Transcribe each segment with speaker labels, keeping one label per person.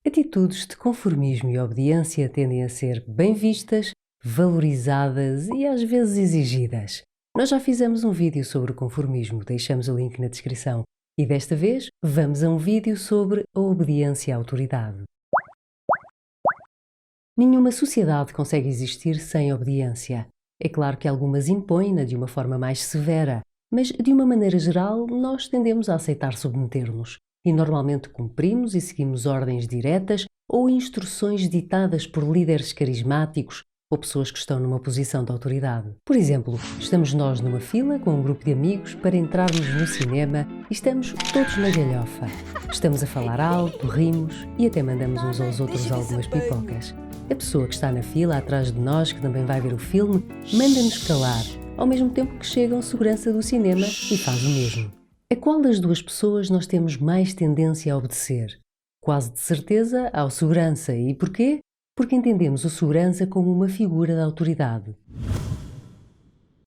Speaker 1: Atitudes de conformismo e obediência tendem a ser bem vistas, valorizadas e às vezes exigidas. Nós já fizemos um vídeo sobre o conformismo, deixamos o link na descrição. E desta vez vamos a um vídeo sobre a obediência à autoridade. Nenhuma sociedade consegue existir sem obediência. É claro que algumas impõem-na de uma forma mais severa, mas de uma maneira geral nós tendemos a aceitar submeter-nos. E normalmente cumprimos e seguimos ordens diretas ou instruções ditadas por líderes carismáticos ou pessoas que estão numa posição de autoridade. Por exemplo, estamos nós numa fila com um grupo de amigos para entrarmos no cinema e estamos todos na galhofa. Estamos a falar alto, rimos e até mandamos uns aos outros algumas pipocas. A pessoa que está na fila atrás de nós, que também vai ver o filme, manda-nos calar, ao mesmo tempo que chega um segurança do cinema e faz o mesmo. A qual das duas pessoas nós temos mais tendência a obedecer? Quase de certeza ao segurança. E porquê? Porque entendemos o segurança como uma figura de autoridade.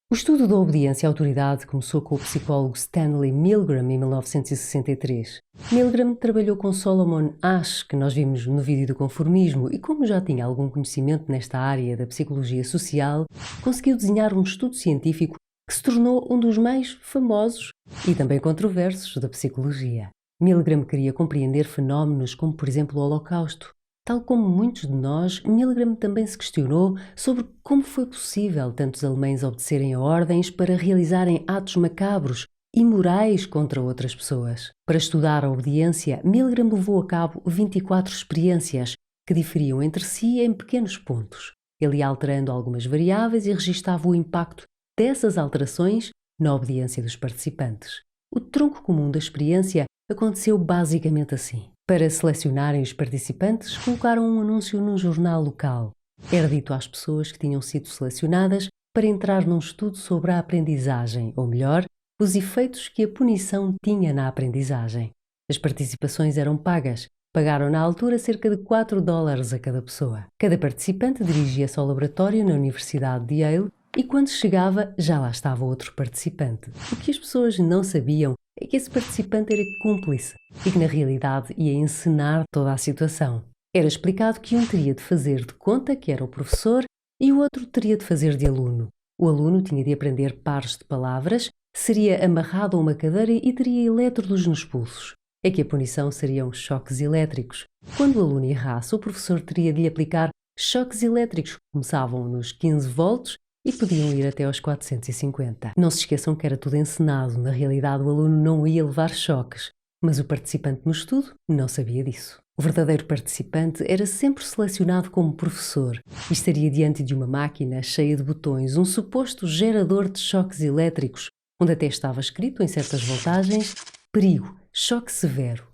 Speaker 1: O estudo da obediência à autoridade começou com o psicólogo Stanley Milgram em 1963. Milgram trabalhou com Solomon Asch, que nós vimos no vídeo do conformismo, e como já tinha algum conhecimento nesta área da psicologia social, conseguiu desenhar um estudo científico que se tornou um dos mais famosos e também controversos da psicologia. Milgram queria compreender fenómenos como, por exemplo, o Holocausto. Tal como muitos de nós, Milgram também se questionou sobre como foi possível tantos alemães obedecerem a ordens para realizarem atos macabros e imorais contra outras pessoas. Para estudar a obediência, Milgram levou a cabo 24 experiências que diferiam entre si em pequenos pontos. Ele ia alterando algumas variáveis e registava o impacto dessas alterações na obediência dos participantes. O tronco comum da experiência aconteceu basicamente assim. Para selecionarem os participantes, colocaram um anúncio num jornal local. Era dito às pessoas que tinham sido selecionadas para entrar num estudo sobre a aprendizagem, ou melhor, os efeitos que a punição tinha na aprendizagem. As participações eram pagas. Pagaram na altura cerca de $4 a cada pessoa. Cada participante dirigia-se ao laboratório na Universidade de Yale e quando chegava já lá estava outro participante. O que as pessoas não sabiam é que esse participante era cúmplice e que na realidade ia encenar toda a situação. Era explicado que um teria de fazer de conta que era o professor e o outro teria de fazer de aluno. O aluno tinha de aprender pares de palavras, seria amarrado a uma cadeira e teria elétrodos nos pulsos. É que a punição seriam choques elétricos. Quando o aluno errasse, o professor teria de lhe aplicar choques elétricos que começavam nos 15 volts e podiam ir até aos 450. Não se esqueçam que era tudo encenado. Na realidade, o aluno não ia levar choques, mas o participante no estudo não sabia disso. O verdadeiro participante era sempre selecionado como professor e estaria diante de uma máquina cheia de botões, um suposto gerador de choques elétricos, onde até estava escrito em certas voltagens: perigo, choque severo.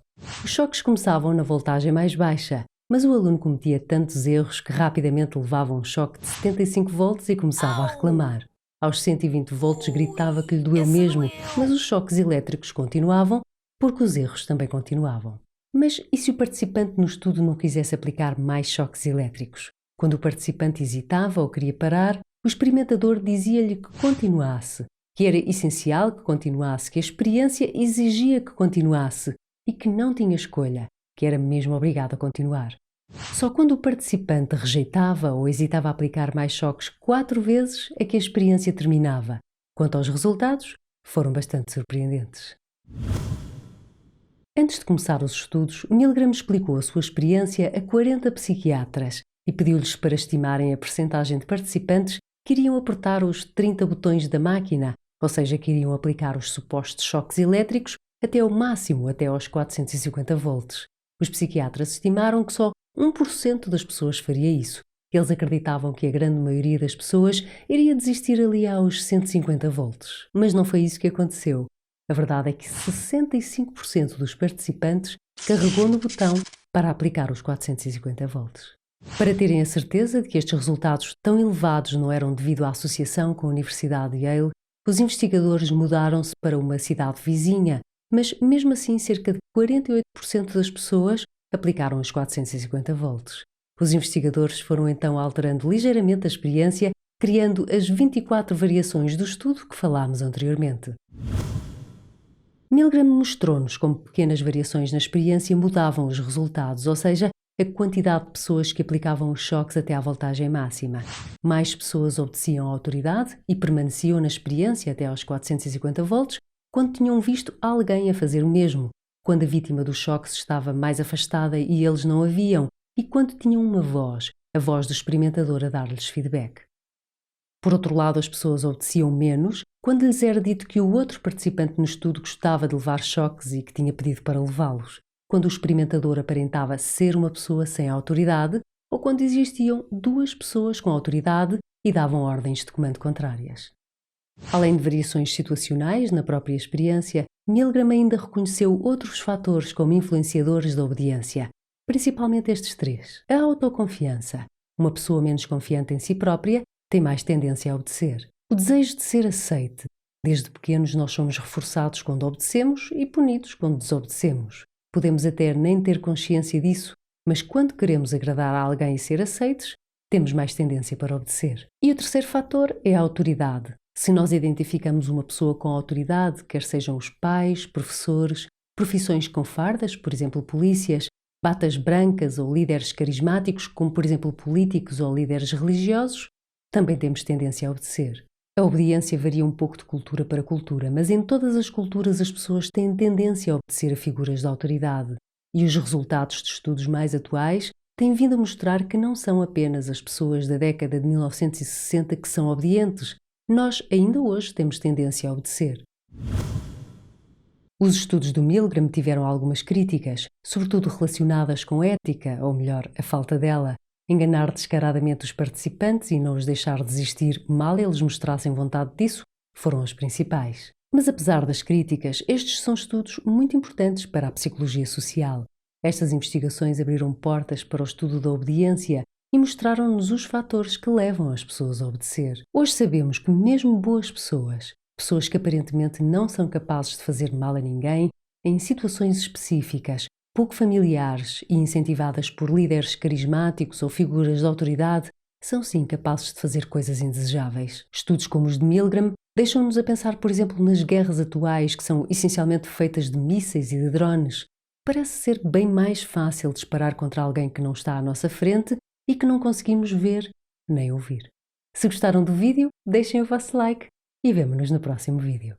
Speaker 1: Os choques começavam na voltagem mais baixa, mas o aluno cometia tantos erros que rapidamente levava um choque de 75 volts e começava a reclamar. Aos 120 volts gritava que lhe doeu mesmo, mas os choques elétricos continuavam porque os erros também continuavam. Mas e se o participante no estudo não quisesse aplicar mais choques elétricos? Quando o participante hesitava ou queria parar, o experimentador dizia-lhe que continuasse, que era essencial que continuasse, que a experiência exigia que continuasse e que não tinha escolha, que era mesmo obrigado a continuar. Só quando o participante rejeitava ou hesitava a aplicar mais choques 4 vezes é que a experiência terminava. Quanto aos resultados, foram bastante surpreendentes. Antes de começar os estudos, Milgram explicou a sua experiência a 40 psiquiatras e pediu-lhes para estimarem a percentagem de participantes que iriam apertar os 30 botões da máquina, ou seja, que iriam aplicar os supostos choques elétricos até ao máximo, até aos 450 volts. Os psiquiatras estimaram que só 1% das pessoas faria isso. Eles acreditavam que a grande maioria das pessoas iria desistir ali aos 150 volts. Mas não foi isso que aconteceu. A verdade é que 65% dos participantes carregou no botão para aplicar os 450 volts. Para terem a certeza de que estes resultados tão elevados não eram devido à associação com a Universidade de Yale, os investigadores mudaram-se para uma cidade vizinha, mas mesmo assim cerca de 48% das pessoas aplicaram os 450 volts. Os investigadores foram então alterando ligeiramente a experiência, criando as 24 variações do estudo que falámos anteriormente. Milgram mostrou-nos como pequenas variações na experiência mudavam os resultados, ou seja, a quantidade de pessoas que aplicavam os choques até à voltagem máxima. Mais pessoas obedeciam à autoridade e permaneciam na experiência até aos 450 volts quando tinham visto alguém a fazer o mesmo, quando a vítima dos choques estava mais afastada e eles não a viam, e quando tinham uma voz, a voz do experimentador, a dar-lhes feedback. Por outro lado, as pessoas obedeciam menos quando lhes era dito que o outro participante no estudo gostava de levar choques e que tinha pedido para levá-los, quando o experimentador aparentava ser uma pessoa sem autoridade ou quando existiam duas pessoas com autoridade e davam ordens de comando contrárias. Além de variações situacionais na própria experiência, Milgram ainda reconheceu outros fatores como influenciadores da obediência, principalmente estes três. A autoconfiança. Uma pessoa menos confiante em si própria tem mais tendência a obedecer. O desejo de ser aceite. Desde pequenos nós somos reforçados quando obedecemos e punidos quando desobedecemos. Podemos até nem ter consciência disso, mas quando queremos agradar a alguém e ser aceites, temos mais tendência para obedecer. E o terceiro fator é a autoridade. Se nós identificamos uma pessoa com autoridade, quer sejam os pais, professores, profissões com fardas, por exemplo, polícias, batas brancas ou líderes carismáticos, como por exemplo políticos ou líderes religiosos, também temos tendência a obedecer. A obediência varia um pouco de cultura para cultura, mas em todas as culturas as pessoas têm tendência a obedecer a figuras de autoridade. E os resultados de estudos mais atuais têm vindo a mostrar que não são apenas as pessoas da década de 1960 que são obedientes. Nós, ainda hoje, temos tendência a obedecer. Os estudos do Milgram tiveram algumas críticas, sobretudo relacionadas com ética, ou melhor, a falta dela. Enganar descaradamente os participantes e não os deixar desistir mal eles mostrassem vontade disso foram as principais. Mas apesar das críticas, estes são estudos muito importantes para a psicologia social. Estas investigações abriram portas para o estudo da obediência e mostraram-nos os fatores que levam as pessoas a obedecer. Hoje sabemos que mesmo boas pessoas, pessoas que aparentemente não são capazes de fazer mal a ninguém, em situações específicas, pouco familiares e incentivadas por líderes carismáticos ou figuras de autoridade, são sim capazes de fazer coisas indesejáveis. Estudos como os de Milgram deixam-nos a pensar, por exemplo, nas guerras atuais, que são essencialmente feitas de mísseis e de drones. Parece ser bem mais fácil disparar contra alguém que não está à nossa frente e que não conseguimos ver nem ouvir. Se gostaram do vídeo, deixem o vosso like e vemo-nos no próximo vídeo.